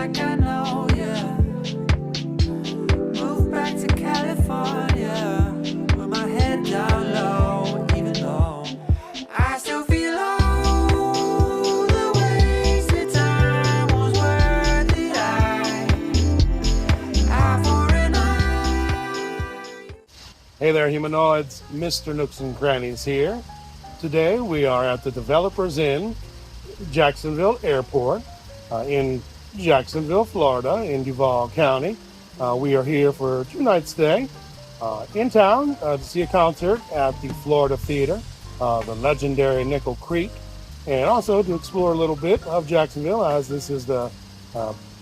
like I know, yeah. Move back to California, with my head down low, even though I still feel all the wasted time was worth it. I for an eye. Hey there, humanoids. Mr. Nooks and Crannies here. Today we are at the Developers Inn, Jacksonville Airport, in Jacksonville, Florida, in Duval County. We are here for a 2-night stay in town to see a concert at the Florida Theater, the legendary Nickel Creek, and also to explore a little bit of Jacksonville, as this is the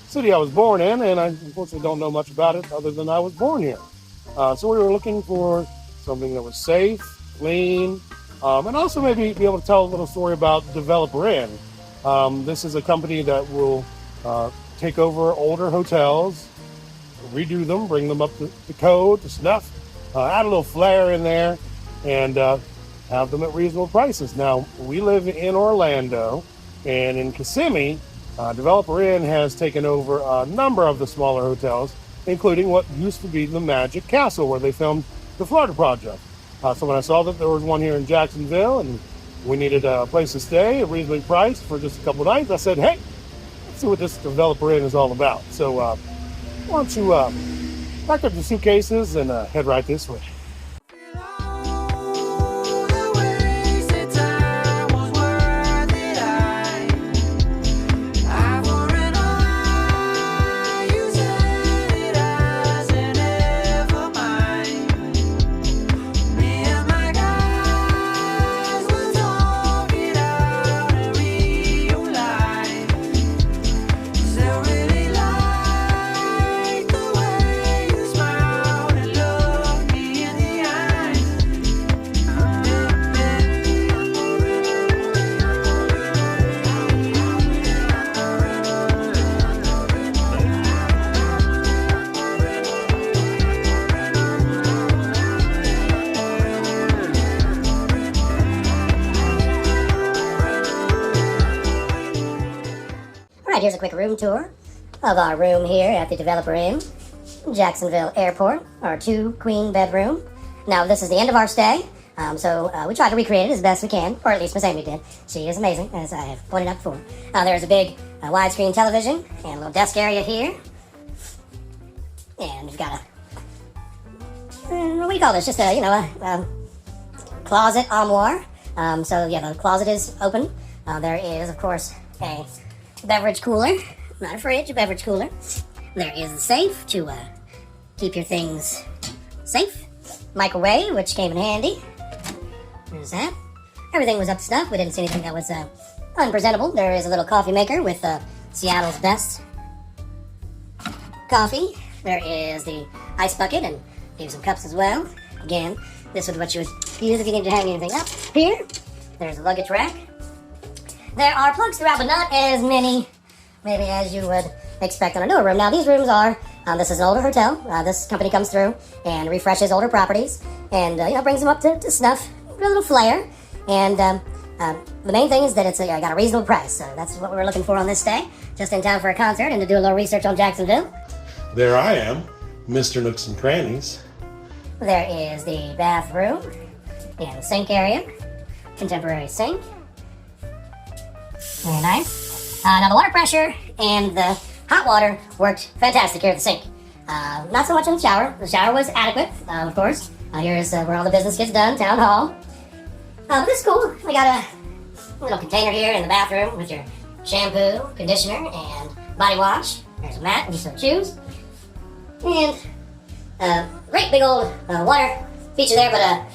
city I was born in, and I unfortunately don't know much about it other than I was born here. So we were looking for something that was safe, clean, and also maybe be able to tell a little story about Developer Inn. This is a company that will take over older hotels, redo them, bring them up to code, to snuff, add a little flair in there, and have them at reasonable prices. Now, we live in Orlando, and in Kissimmee, Developer Inn has taken over a number of the smaller hotels, including what used to be the Magic Castle, where they filmed the Florida Project. So when I saw that there was one here in Jacksonville, and we needed a place to stay, reasonably priced for just a couple of nights, I said, hey, let's see what this Developer Inn is all about. So why don't you pack up your suitcases and head right this way. Here's a quick room tour of our room here at the Developer Inn, Jacksonville Airport, our 2-queen bedroom. Now, this is the end of our stay, so we tried to recreate it as best we can, or at least Miss Amy did. She is amazing, as I have pointed out before. There's a big widescreen television and a little desk area here. And you've got a, what do you call this? Just a closet armoire. So, yeah, the closet is open. There is, of course, a beverage cooler, not a fridge, a beverage cooler. There is a safe to keep your things safe. Microwave, which came in handy. There's that. Everything was up to snuff. We didn't see anything that was unpresentable. There is a little coffee maker with Seattle's best coffee. There is the ice bucket and maybe some cups as well. Again, this is what you would use if you need to hang anything up. Here, there's a luggage rack. There are plugs throughout, but not as many, maybe, as you would expect on a newer room. Now, these rooms are, this is an older hotel. This company comes through and refreshes older properties and, brings them up to snuff, a little flair. And the main thing is that it's got a reasonable price. So that's what we were looking for on this day. Just in town for a concert and to do a little research on Jacksonville. There I am, Mr. Nooks and Crannies. There is the bathroom and the sink area. Contemporary sink. Very nice. Now the water pressure and the hot water worked fantastic here at the sink. Not so much in the shower. The shower was adequate, of course. Here's where all the business gets done, town hall. But this is cool. We got a little container here in the bathroom with your shampoo, conditioner, and body wash. There's a mat if you so choose. And great big old water feature there, but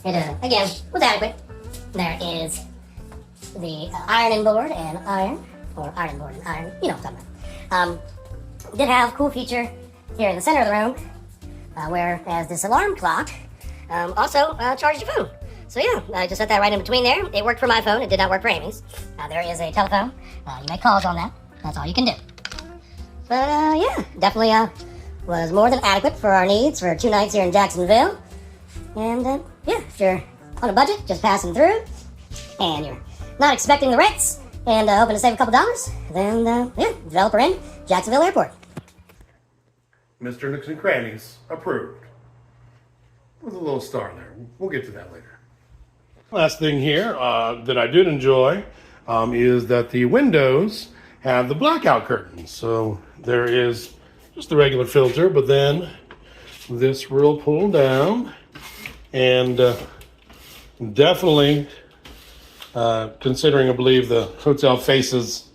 it again was adequate. There is the ironing board and iron, or iron board and iron, you know what I'm talking about. Did have a cool feature here in the center of the room, whereas this alarm clock also charges your phone. So yeah, I just set that right in between there. It worked for my phone, it did not work for Amy's. There is a telephone, you make calls on that, that's all you can do. But yeah, definitely was more than adequate for our needs for 2 nights here in Jacksonville. And yeah, if you're on a budget, just passing through, and you're not expecting the rates, and hoping to save a couple dollars, then yeah, Developer Inn Jacksonville Airport. Mr. Nooks and Crannies approved. With a little star there. We'll get to that later. Last thing here that I did enjoy is that the windows have the blackout curtains. So there is just the regular filter, but then this will pull down, and definitely considering I believe the hotel faces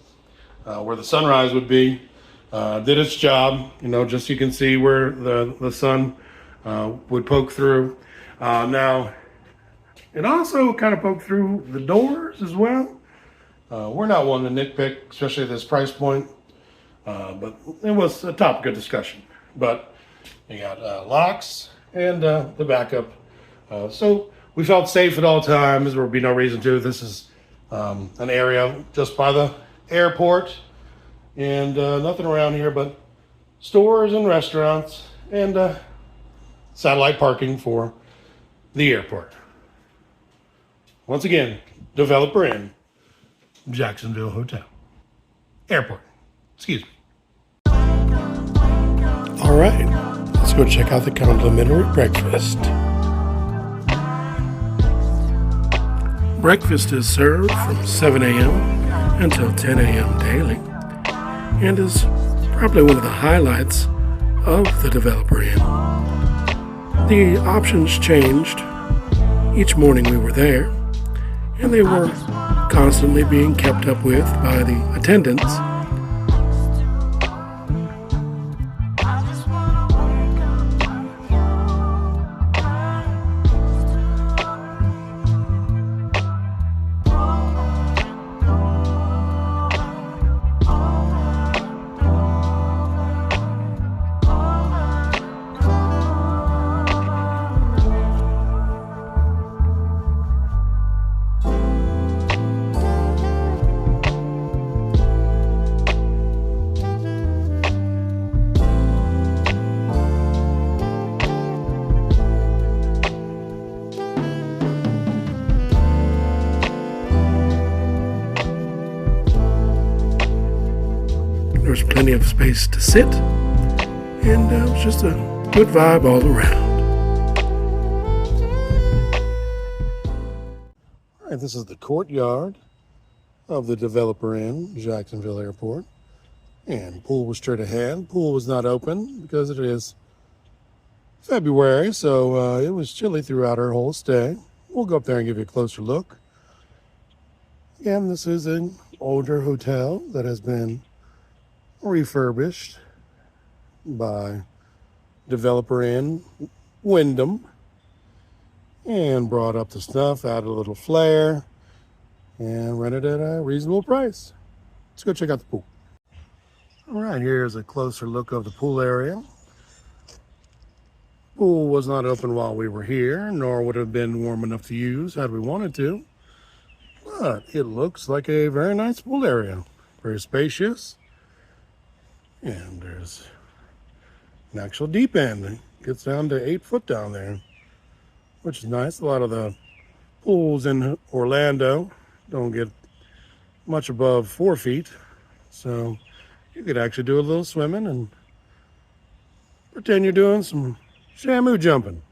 where the sunrise would be, did its job. You know, just you can see where the sun would poke through. Now, it also kind of poked through the doors as well. We're not one to nitpick, especially at this price point, but it was a topic of discussion. But you got locks and the backup. So we felt safe at all times. There would be no reason to. This is an area just by the airport, and nothing around here but stores and restaurants and satellite parking for the airport. Once again, developer in Jacksonville Hotel. Airport. Excuse me. All right, let's go check out the complimentary breakfast. Breakfast is served from 7 a.m. until 10 a.m. daily and is probably one of the highlights of the developer inn. The options changed each morning we were there, and they were constantly being kept up with by the attendants. There's plenty of space to sit, and it was just a good vibe all around. All right, this is the courtyard of the developer inn, Jacksonville Airport. And pool was straight ahead. Pool was not open because it is February, so it was chilly throughout our whole stay. We'll go up there and give you a closer look. Again, this is an older hotel that has been refurbished by developer in Wyndham and brought up the stuff, added a little flair, and rented at a reasonable price. Let's go check out the pool. All right, here's a closer look of the pool area. Pool was not open while we were here, nor would have been warm enough to use had we wanted to, but it looks like a very nice pool area. Very spacious. And there's an actual deep end. It gets down to 8 foot down there, which is nice. A lot of the pools in Orlando don't get much above 4 feet. So you could actually do a little swimming and pretend you're doing some shamu jumping,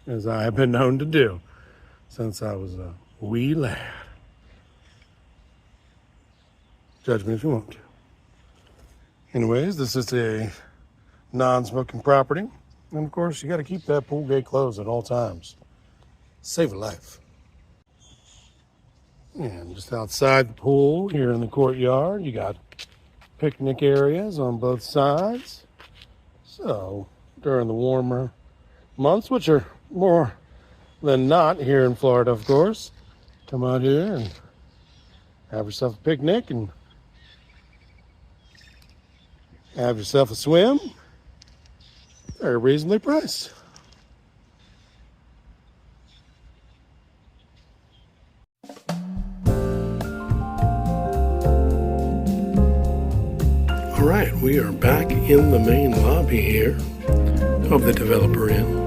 as I have been known to do since I was a wee lad. Judge me if you want to. Anyways, this is a non-smoking property. And of course, you got to keep that pool gate closed at all times. Save a life. And just outside the pool, here in the courtyard, you got picnic areas on both sides. So during the warmer months, which are more than not here in Florida, of course, come out here and have yourself a picnic and have yourself a swim. Very reasonably priced. All right, we are back in the main lobby here of the developer inn.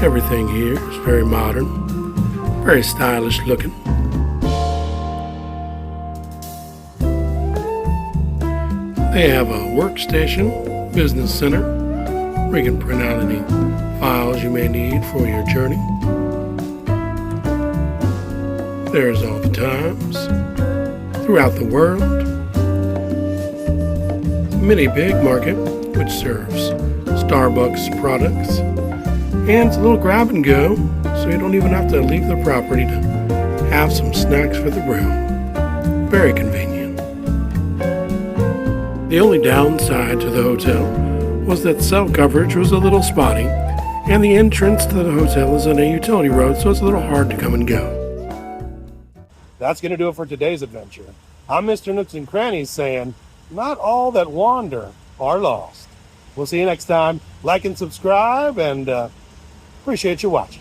Everything here is very modern, very stylish They have a workstation, business center, where you can print out any files you may need for your journey. There's all the times throughout the world. Mini Big Market, which serves Starbucks products. And it's a little grab and go, so you don't even have to leave the property to have some snacks for the road. Very convenient. The only downside to the hotel was that cell coverage was a little spotty, and the entrance to the hotel is on a utility road, so it's a little hard to come and go. That's going to do it for today's adventure. I'm Mr. Nooks and Crannies saying, not all that wander are lost. We'll see you next time. Like and subscribe, and appreciate you watching.